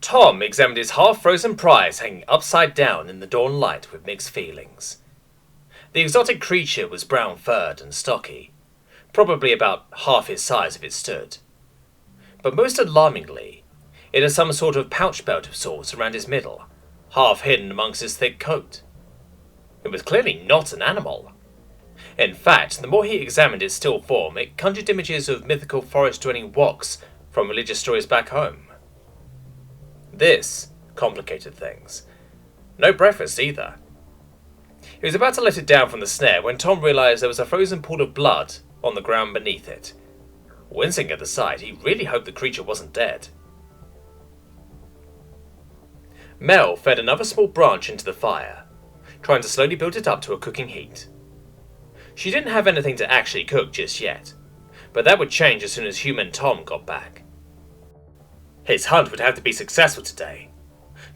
Tom examined his half-frozen prize hanging upside down in the dawn light with mixed feelings. The exotic creature was brown-furred and stocky, probably about half his size if it stood. But most alarmingly, it had some sort of pouch belt of sorts around his middle, half hidden amongst his thick coat. It was clearly not an animal. In fact, the more he examined its still form, it conjured images of mythical forest-dwelling woks from religious stories back home. This complicated things. No breakfast either. He was about to let it down from the snare when Tom realised there was a frozen pool of blood on the ground beneath it. Wincing at the sight, he really hoped the creature wasn't dead. Mel fed another small branch into the fire, trying to slowly build it up to a cooking heat. She didn't have anything to actually cook just yet, but that would change as soon as human Tom got back. His hunt would have to be successful today.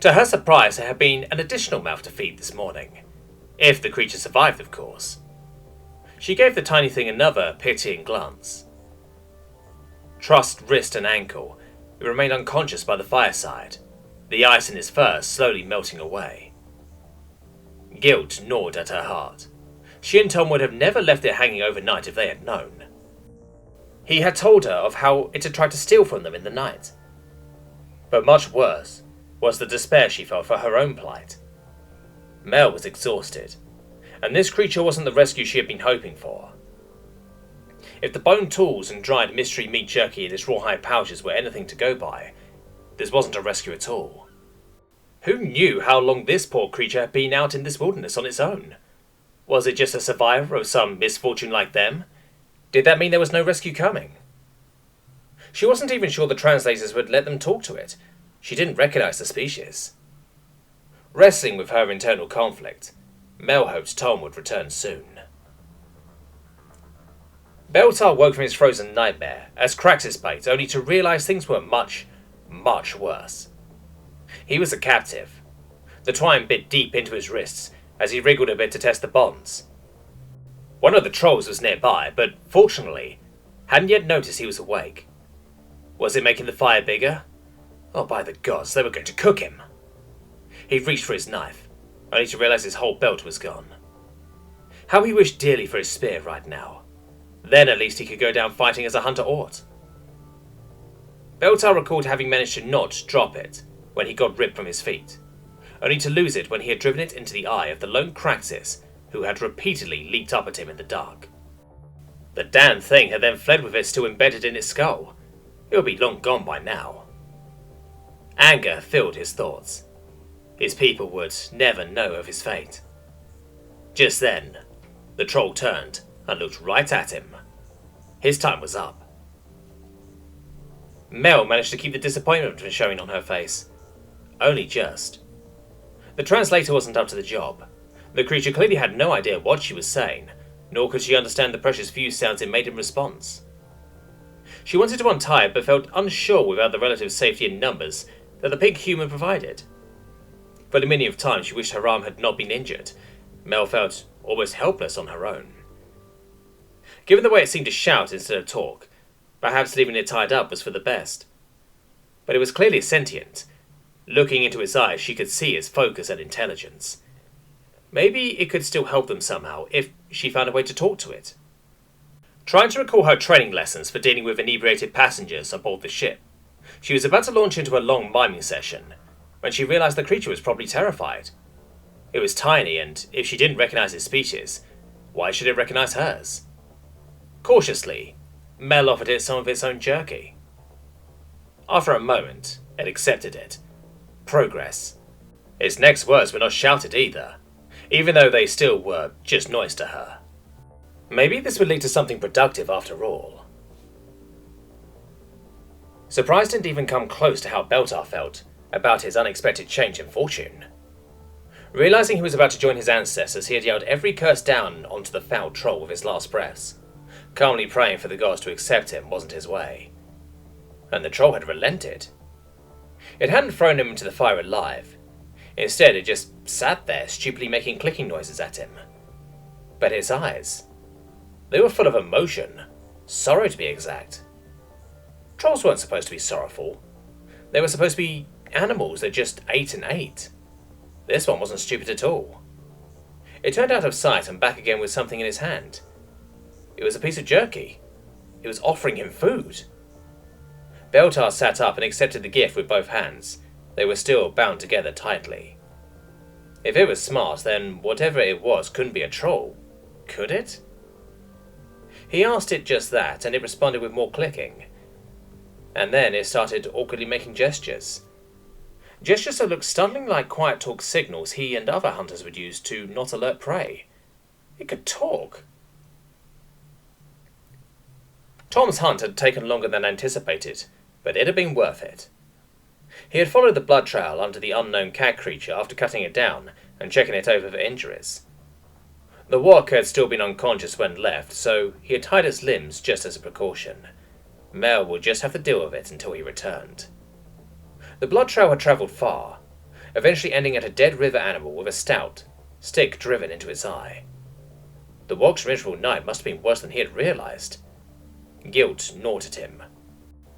To her surprise, there had been an additional mouth to feed this morning. If the creature survived, of course. She gave the tiny thing another pitying glance. Trussed wrist and ankle, he remained unconscious by the fireside, the ice in his fur slowly melting away. Guilt gnawed at her heart. She and Tom would have never left it hanging overnight if they had known. He had told her of how it had tried to steal from them in the night. But much worse was the despair she felt for her own plight. Mel was exhausted, and this creature wasn't the rescue she had been hoping for. If the bone tools and dried mystery meat jerky in its rawhide pouches were anything to go by, this wasn't a rescue at all. Who knew how long this poor creature had been out in this wilderness on its own? Was it just a survivor of some misfortune like them? Did that mean there was no rescue coming? She wasn't even sure the translators would let them talk to it. She didn't recognize the species. Wrestling with her internal conflict, Mel hoped Tom would return soon. Beltar woke from his frozen nightmare as cracked his bait, only to realize things were much, much worse. He was a captive. The twine bit deep into his wrists as he wriggled a bit to test the bonds. One of the trolls was nearby, but fortunately, hadn't yet noticed he was awake. Was it making the fire bigger? Oh, by the gods, they were going to cook him. He reached for his knife, only to realize his whole belt was gone. How he wished dearly for his spear right now. Then at least he could go down fighting as a hunter ought. Beltar recalled having managed to not drop it when he got ripped from his feet, only to lose it when he had driven it into the eye of the lone Kraxis who had repeatedly leaped up at him in the dark. The damn thing had then fled with it still embedded in its skull. It would be long gone by now. Anger filled his thoughts. His people would never know of his fate. Just then, the troll turned and looked right at him. His time was up. Mel managed to keep the disappointment from showing on her face. Only just. The translator wasn't up to the job. The creature clearly had no idea what she was saying, nor could she understand the precious few sounds it made in response. She wanted to untie it, but felt unsure without the relative safety in numbers that the pink human provided. For the many of times she wished her arm had not been injured, Mel felt almost helpless on her own. Given the way it seemed to shout instead of talk, perhaps leaving it tied up was for the best. But it was clearly sentient. Looking into its eyes, she could see its focus and intelligence. Maybe it could still help them somehow if she found a way to talk to it. Trying to recall her training lessons for dealing with inebriated passengers aboard the ship, she was about to launch into a long miming session when she realized the creature was probably terrified. It was tiny, and if she didn't recognize its species, why should it recognize hers? Cautiously, Mel offered it some of its own jerky. After a moment, it accepted it. Progress. Its next words were not shouted either, even though they still were just noise to her. Maybe this would lead to something productive after all. Surprise didn't even come close to how Beltar felt about his unexpected change in fortune. Realizing he was about to join his ancestors, he had yelled every curse down onto the foul troll with his last breaths. Calmly praying for the gods to accept him wasn't his way. And the troll had relented. It hadn't thrown him into the fire alive. Instead, it just sat there, stupidly making clicking noises at him. But his eyes, they were full of emotion. Sorrow, to be exact. Trolls weren't supposed to be sorrowful. They were supposed to be animals that just ate and ate. This one wasn't stupid at all. It turned out of sight and back again with something in his hand. It was a piece of jerky. It was offering him food. Beltar sat up and accepted the gift with both hands. They were still bound together tightly. If it was smart, then whatever it was couldn't be a troll. Could it? He asked it just that, and it responded with more clicking. And then it started awkwardly making gestures. Gestures that looked startlingly like quiet talk signals he and other hunters would use to not alert prey. It could talk. Tom's hunt had taken longer than anticipated, but it had been worth it. He had followed the blood trail under the unknown cat creature after cutting it down and checking it over for injuries. The walk had still been unconscious when left, so he had tied its limbs just as a precaution. Mel would just have to deal with it until he returned. The blood trail had travelled far, eventually ending at a dead river animal with a stout stick driven into its eye. The walk's miserable night must have been worse than he had realised. Guilt gnawed at him.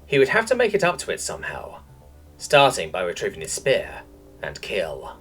He would have to make it up to it somehow, starting by retrieving his spear and kill.